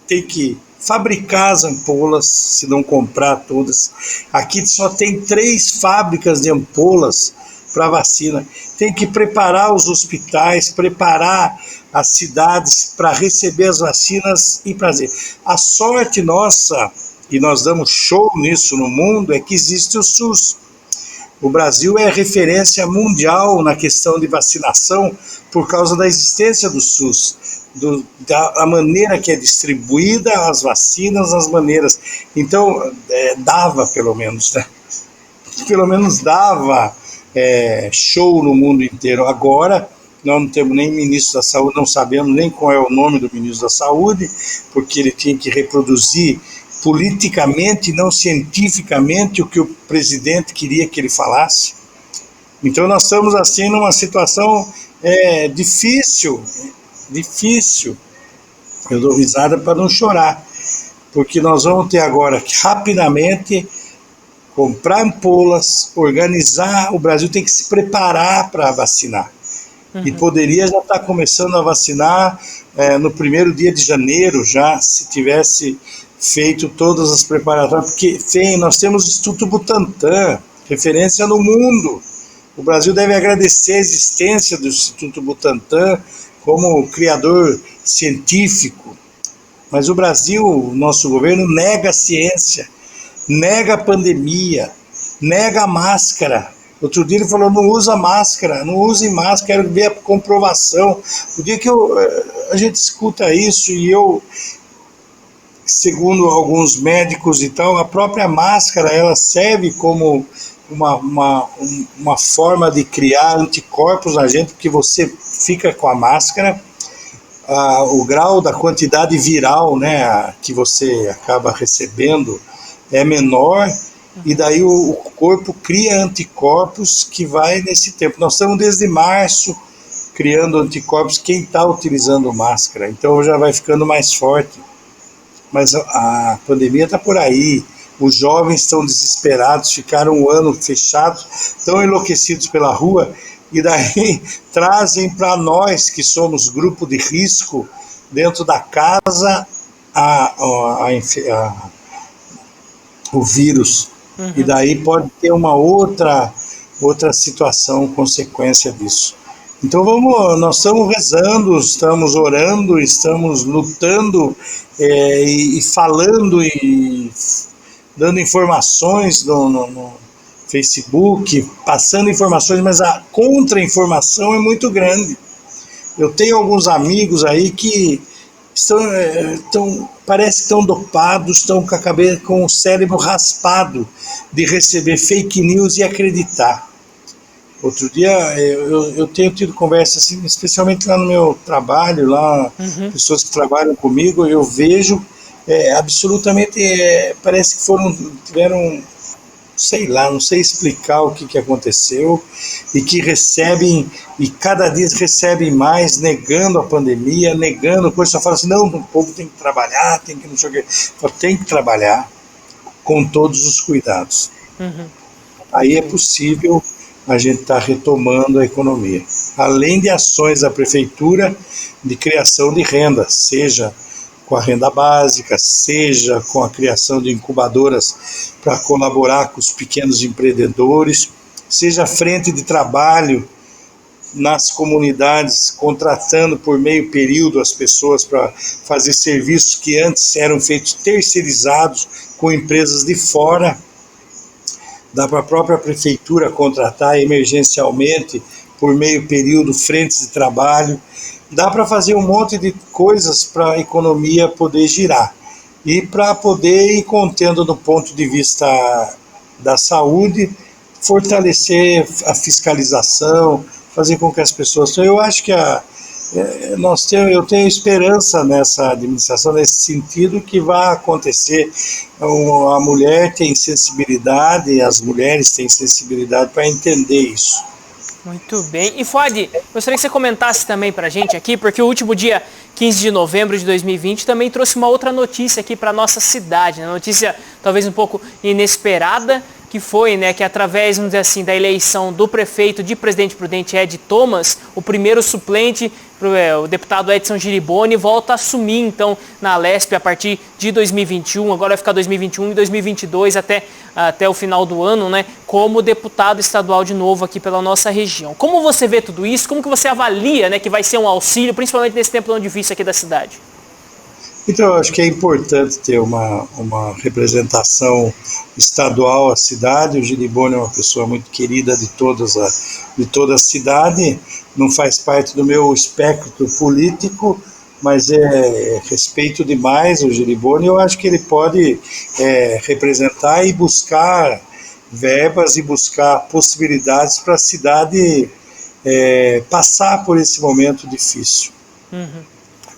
tem que fabricar as ampolas, se não comprar todas. Aqui só tem 3 fábricas de ampolas para vacina. Tem que preparar os hospitais, preparar as cidades para receber as vacinas e fazer. A sorte nossa, e nós damos show nisso no mundo, é que existe o SUS. O Brasil é referência mundial na questão de vacinação por causa da existência do SUS, da maneira que é distribuída as vacinas, as maneiras. Então, dava pelo menos, né? Pelo menos dava show no mundo inteiro. Agora, nós não temos nem ministro da saúde, não sabemos nem qual é o nome do ministro da saúde, porque ele tinha que reproduzir politicamente, não cientificamente, o que o presidente queria que ele falasse. Então nós estamos assim numa situação difícil. Eu dou risada para não chorar, porque nós vamos ter agora que rapidamente comprar ampolas, organizar. O Brasil tem que se preparar para vacinar. E poderia já estar começando a vacinar no primeiro dia de janeiro, já, se tivesse feito todas as preparatórias, porque nós temos o Instituto Butantan, referência no mundo. O Brasil deve agradecer a existência do Instituto Butantan como criador científico, mas o Brasil, o nosso governo, nega a ciência, nega a pandemia, nega a máscara. Outro dia ele falou, não usa máscara, não use máscara, quero ver a comprovação. O dia que a gente escuta isso, e segundo alguns médicos e tal, a própria máscara, ela serve como uma forma de criar anticorpos na gente, porque você fica com a máscara, o grau da quantidade viral, né, que você acaba recebendo é menor, e daí o corpo cria anticorpos que vai nesse tempo. Nós estamos desde março criando anticorpos, quem está utilizando máscara, então já vai ficando mais forte. Mas a pandemia está por aí, os jovens estão desesperados, ficaram um ano fechados, tão enlouquecidos pela rua. e daí trazem para nós, que somos grupo de risco, dentro da casa, o vírus. E daí pode ter uma outra situação, consequência disso. Então nós estamos rezando, estamos orando, estamos lutando e falando e dando informações no Facebook, passando informações, mas a contra-informação é muito grande. Eu tenho alguns amigos aí que parece que estão dopados, estão com a cabeça, com o cérebro raspado de receber fake news e acreditar. Outro dia eu tenho tido conversa assim, especialmente lá no meu trabalho, lá pessoas que trabalham comigo, eu vejo absolutamente, parece que tiveram, sei lá, não sei explicar o que aconteceu, e que recebem, e cada dia recebem mais, negando a pandemia, negando coisa, só fala assim, não, o povo tem que trabalhar, tem que não sei o quê, tem que trabalhar com todos os cuidados. Aí é possível a gente estar retomando a economia, além de ações da prefeitura de criação de renda, seja com a renda básica, seja com a criação de incubadoras para colaborar com os pequenos empreendedores, seja frente de trabalho nas comunidades, contratando por meio período as pessoas para fazer serviços que antes eram feitos terceirizados com empresas de fora. Dá para a própria prefeitura contratar emergencialmente por meio período frentes de trabalho. Dá para fazer um monte de coisas para a economia poder girar e para poder ir contendo do ponto de vista da saúde, fortalecer a fiscalização, fazer com que as pessoas... Então, eu acho que eu tenho esperança nessa administração, nesse sentido, que vai acontecer. A mulher tem sensibilidade, as mulheres têm sensibilidade para entender isso. Muito bem. E Fuad, gostaria que você comentasse também para a gente aqui, porque o último dia 15 de novembro de 2020 também trouxe uma outra notícia aqui para a nossa cidade, né? Notícia talvez um pouco inesperada, que foi, né, que através, vamos dizer assim, da eleição do prefeito de Presidente Prudente, Ed Thomas, o primeiro suplente, o deputado Edson Giriboni, volta a assumir, então, na Alesp a partir de 2021, agora vai ficar 2021 e 2022 até o final do ano, né, como deputado estadual de novo aqui pela nossa região. Como você vê tudo isso? Como que você avalia, né, que vai ser um auxílio, principalmente nesse tempo tão difícil aqui da cidade? Então, eu acho que é importante ter uma representação estadual à cidade. O Giriboni é uma pessoa muito querida de toda a cidade, não faz parte do meu espectro político, mas respeito demais o Giriboni. Eu acho que ele pode representar e buscar verbas e buscar possibilidades para a cidade passar por esse momento difícil.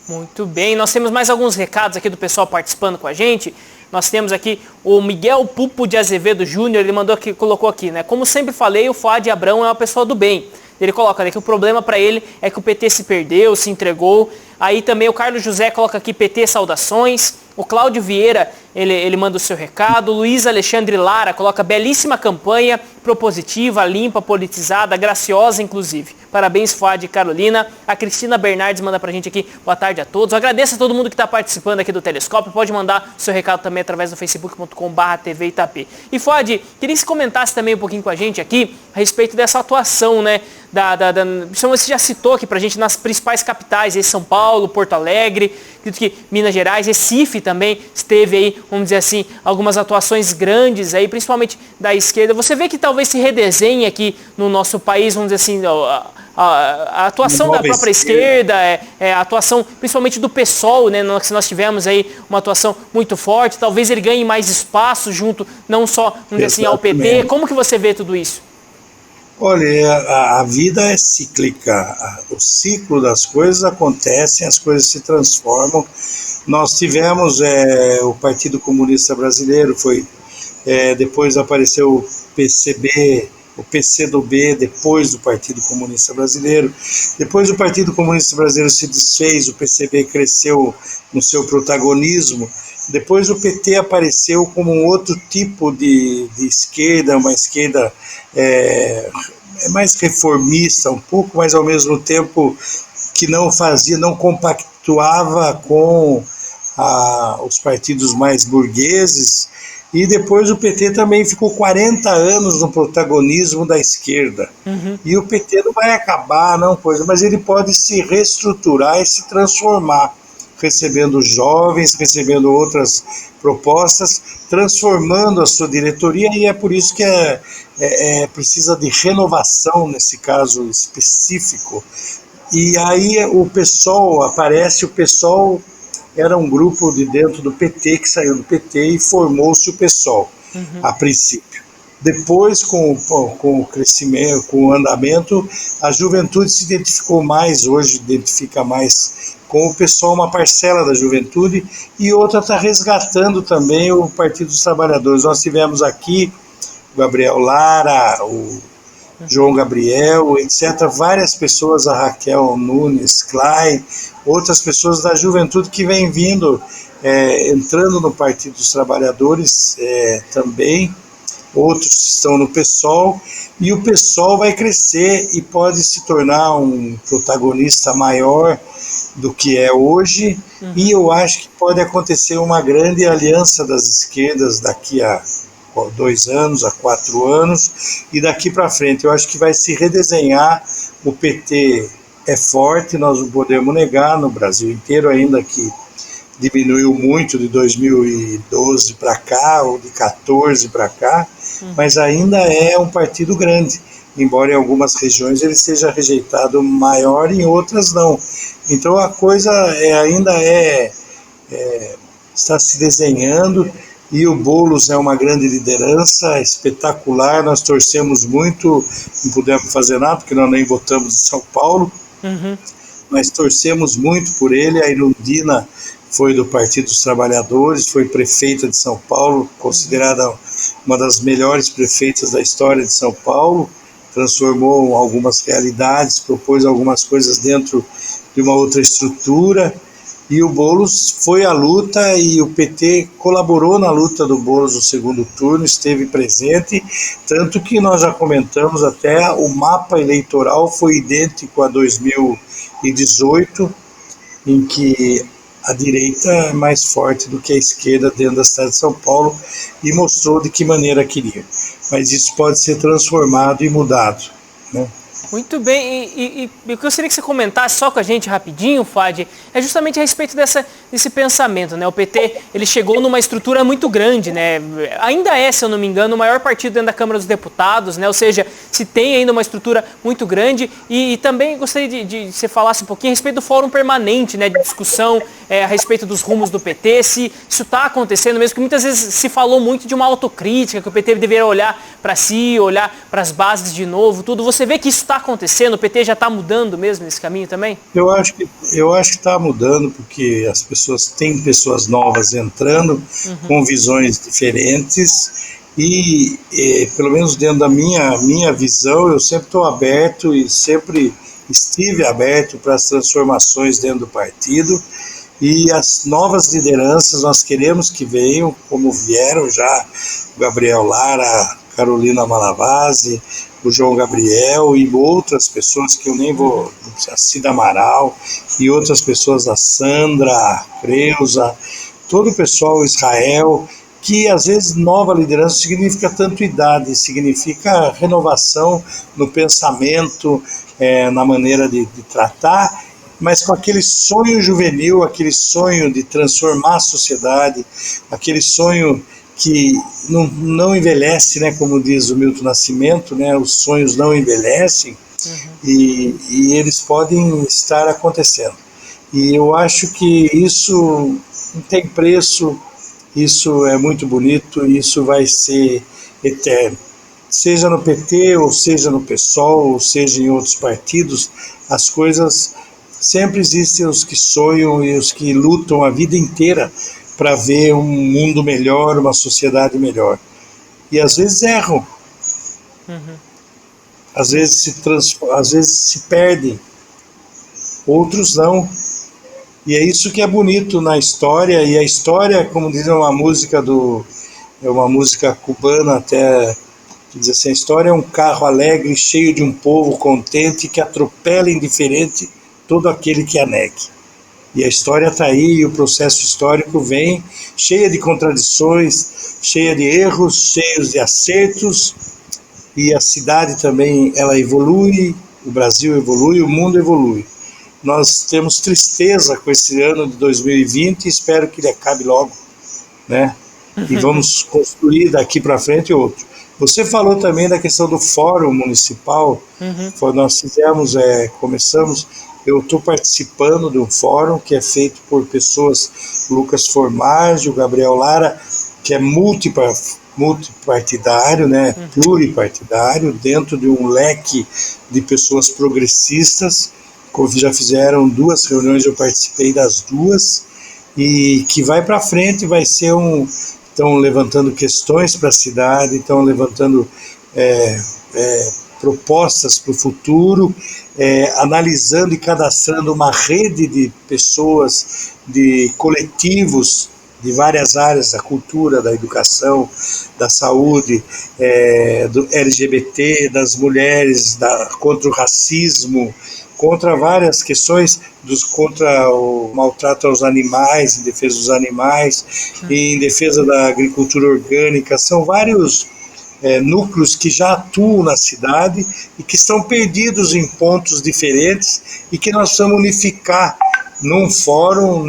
Muito bem, nós temos mais alguns recados aqui do pessoal participando com a gente. Nós temos aqui o Miguel Pupo de Azevedo Júnior, ele colocou aqui, né? Como sempre falei, o Fuad Abrão é uma pessoa do bem. Ele coloca, né, que o problema para ele é que o PT se perdeu, se entregou. Aí também o Carlos José coloca aqui, PT saudações. O Cláudio Vieira, ele manda o seu recado. O Luiz Alexandre Lara coloca, belíssima campanha, propositiva, limpa, politizada, graciosa inclusive. Parabéns, Fuad e Carolina. A Cristina Bernardes manda pra gente aqui, boa tarde a todos. Eu agradeço a todo mundo que está participando aqui do Telescópio. Pode mandar o seu recado também através do facebook.com/TV Itapê. E Fuad, queria que você comentasse também um pouquinho com a gente aqui a respeito dessa atuação, né? Você já citou aqui pra gente nas principais capitais, São Paulo, Porto Alegre, que Minas Gerais, Recife também esteve aí, vamos dizer assim, algumas atuações grandes aí, principalmente da esquerda. Você vê que talvez se redesenhe aqui no nosso país, vamos dizer assim, a atuação da própria esquerda, a atuação principalmente do PSOL, né? Nós tivemos aí uma atuação muito forte, talvez ele ganhe mais espaço junto, não só, vamos dizer assim, ao PT. Como que você vê tudo isso? Olha, a vida é cíclica, o ciclo das coisas acontecem, as coisas se transformam. Nós tivemos o Partido Comunista Brasileiro, depois apareceu o PCB, o PCdoB, depois do Partido Comunista Brasileiro. Depois o Partido Comunista Brasileiro se desfez, o PCB cresceu no seu protagonismo. Depois o PT apareceu como um outro tipo de esquerda, uma esquerda é mais reformista um pouco, mas ao mesmo tempo que não compactuava com os partidos mais burgueses. E depois o PT também ficou 40 anos no protagonismo da esquerda. E o PT não vai acabar, não, mas ele pode se reestruturar e se transformar, recebendo jovens, recebendo outras propostas, transformando a sua diretoria, e é por isso que precisa de renovação nesse caso específico. E aí o PSOL era um grupo de dentro do PT, que saiu do PT e formou-se o PSOL, a princípio. Depois, com o crescimento, com o andamento, a juventude se identificou mais, hoje identifica mais com o PSOL, uma parcela da juventude, e outra está resgatando também o Partido dos Trabalhadores. Nós tivemos aqui o Gabriel Lara, o João Gabriel, etc., várias pessoas, a Raquel Nunes, Klein, outras pessoas da juventude que vem vindo, entrando no Partido dos Trabalhadores também, outros estão no PSOL, e o PSOL vai crescer e pode se tornar um protagonista maior do que é hoje, e eu acho que pode acontecer uma grande aliança das esquerdas daqui a 2 anos, a 4 anos, e daqui para frente. Eu acho que vai se redesenhar. O PT é forte, nós não podemos negar, no Brasil inteiro, ainda que diminuiu muito de 2012 para cá, ou de 14 para cá, mas ainda é um partido grande, embora em algumas regiões ele seja rejeitado maior, em outras não. Então a coisa ainda está se desenhando, e o Boulos é uma grande liderança, espetacular, nós torcemos muito, não pudemos fazer nada, porque nós nem votamos em São Paulo, mas torcemos muito por ele. A Irundina foi do Partido dos Trabalhadores, foi prefeita de São Paulo, considerada uma das melhores prefeitas da história de São Paulo, transformou algumas realidades, propôs algumas coisas dentro de uma outra estrutura. E o Boulos foi à luta, e o PT colaborou na luta do Boulos no segundo turno, esteve presente, tanto que nós já comentamos até, o mapa eleitoral foi idêntico a 2018, em que a direita é mais forte do que a esquerda dentro da cidade de São Paulo, e mostrou de que maneira queria. Mas isso pode ser transformado e mudado, né? Muito bem, e o que eu gostaria que você comentasse só com a gente rapidinho, Fadi, é justamente a respeito desse pensamento, né? O PT, ele chegou numa estrutura muito grande, né? Ainda é, se eu não me engano, o maior partido dentro da Câmara dos Deputados, né? Ou seja, se tem ainda uma estrutura muito grande, e também gostaria de você falasse um pouquinho a respeito do Fórum Permanente, né? De discussão a respeito dos rumos do PT, se isso está acontecendo mesmo, que muitas vezes se falou muito de uma autocrítica, que o PT deveria olhar para si, olhar para as bases de novo, tudo. Você vê que isso está acontecendo? O PT já está mudando mesmo nesse caminho também? Eu acho que está mudando, porque as pessoas têm pessoas novas entrando, com visões diferentes, e pelo menos dentro da minha visão, eu sempre estou aberto e sempre estive aberto para as transformações dentro do partido, e as novas lideranças nós queremos que venham, como vieram já o Gabriel Lara, Carolina Malavasi, o João Gabriel e outras pessoas que eu nem vou, a Cida Amaral e outras pessoas, a Sandra, a Creuza, todo o pessoal, Israel, que às vezes nova liderança significa tanto idade, significa renovação no pensamento, na maneira de tratar, mas com aquele sonho juvenil, aquele sonho de transformar a sociedade, aquele sonho que não envelhece, né, como diz o Milton Nascimento, né, os sonhos não envelhecem, e eles podem estar acontecendo. E eu acho que isso não tem preço, isso é muito bonito, isso vai ser eterno. Seja no PT, ou seja no PSOL, ou seja em outros partidos, as coisas sempre existem, os que sonham e os que lutam a vida inteira para ver um mundo melhor, uma sociedade melhor. E às vezes erram. Às vezes se perdem. Outros não. E é isso que é bonito na história. E a história, como diz uma música cubana até, que diz assim: a história é um carro alegre, cheio de um povo contente, que atropela indiferente todo aquele que a negue. E a história está aí, e o processo histórico vem cheia de contradições, cheia de erros, cheios de acertos, e a cidade também, ela evolui, o Brasil evolui, o mundo evolui. Nós temos tristeza com esse ano de 2020 e espero que ele acabe logo, né? E vamos construir daqui para frente outro. Você falou também da questão do Fórum Municipal. Nós começamos, eu estou participando de um fórum que é feito por pessoas, Lucas Formaggi, o Gabriel Lara, que é multipartidário, né, pluripartidário, dentro de um leque de pessoas progressistas. Já fizeram 2 reuniões, eu participei das 2, e que vai para frente, vai ser estão levantando questões para a cidade, estão levantando propostas para o futuro, analisando e cadastrando uma rede de pessoas, de coletivos de várias áreas, da cultura, da educação, da saúde, do LGBT, das mulheres, contra o racismo, contra várias questões, contra o maltrato aos animais, em defesa dos animais, e em defesa da agricultura orgânica. São vários núcleos que já atuam na cidade e que estão perdidos em pontos diferentes e que nós precisamos unificar num fórum,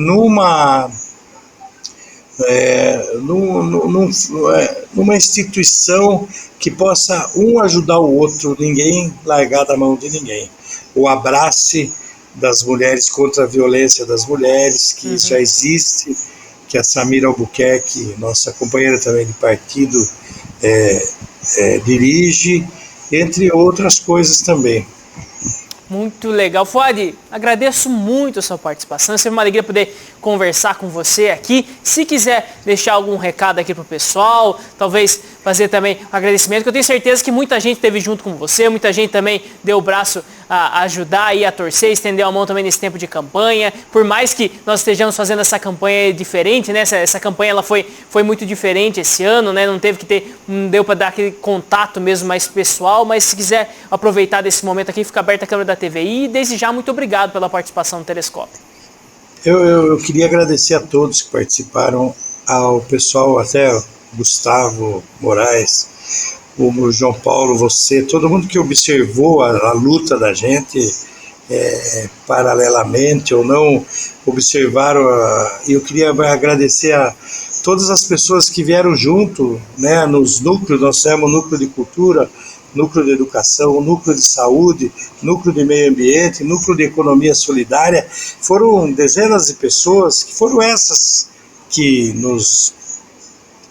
numa instituição que possa um ajudar o outro, ninguém largar da mão de ninguém. O abraço das mulheres contra a violência das mulheres, que isso já existe, que a Samira Albuquerque, nossa companheira também de partido, dirige, entre outras coisas também. Muito legal. Fuad, agradeço muito a sua participação. É sempre uma alegria poder conversar com você aqui. Se quiser deixar algum recado aqui pro pessoal, talvez fazer também um agradecimento, que eu tenho certeza que muita gente esteve junto com você, muita gente também deu o braço a ajudar e a torcer, estendeu a mão também nesse tempo de campanha. Por mais que nós estejamos fazendo essa campanha diferente, né? Essa campanha ela foi muito diferente esse ano, né? Não deu para dar aquele contato mesmo mais pessoal, mas se quiser aproveitar desse momento aqui, fica aberta a câmera da TVI, e desde já muito obrigado pela participação no Telescópio. Eu queria agradecer a todos que participaram, ao pessoal, até Gustavo Moraes, o João Paulo, você, todo mundo que observou a luta da gente paralelamente ou não, observaram. Eu queria agradecer a todas as pessoas que vieram junto, né, nos núcleos. Nós temos núcleo de cultura, núcleo de educação, núcleo de saúde, núcleo de meio ambiente, núcleo de economia solidária. Foram dezenas de pessoas que foram essas que nos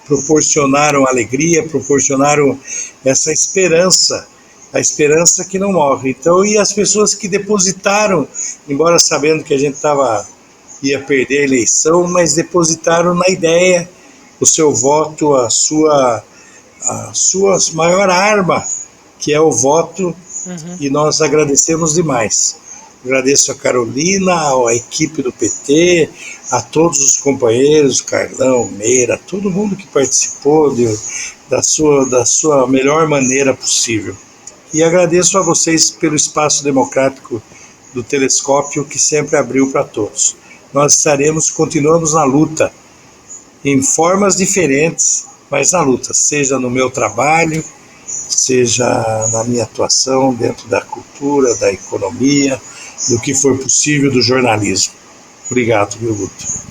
proporcionaram alegria, proporcionaram essa esperança, a esperança que não morre. Então, e as pessoas que depositaram, embora sabendo que a gente ia perder a eleição, mas depositaram na ideia, o seu voto, a sua maior arma, que é o voto, e nós agradecemos demais. Agradeço a Carolina, a equipe do PT, a todos os companheiros, Carlão, Meira, todo mundo que participou da sua melhor maneira possível. E agradeço a vocês pelo espaço democrático do Telescópio, que sempre abriu para todos. Nós continuamos na luta, em formas diferentes, mas na luta, seja no meu trabalho, seja na minha atuação dentro da cultura, da economia, do que for possível, do jornalismo. Obrigado, meu Guto.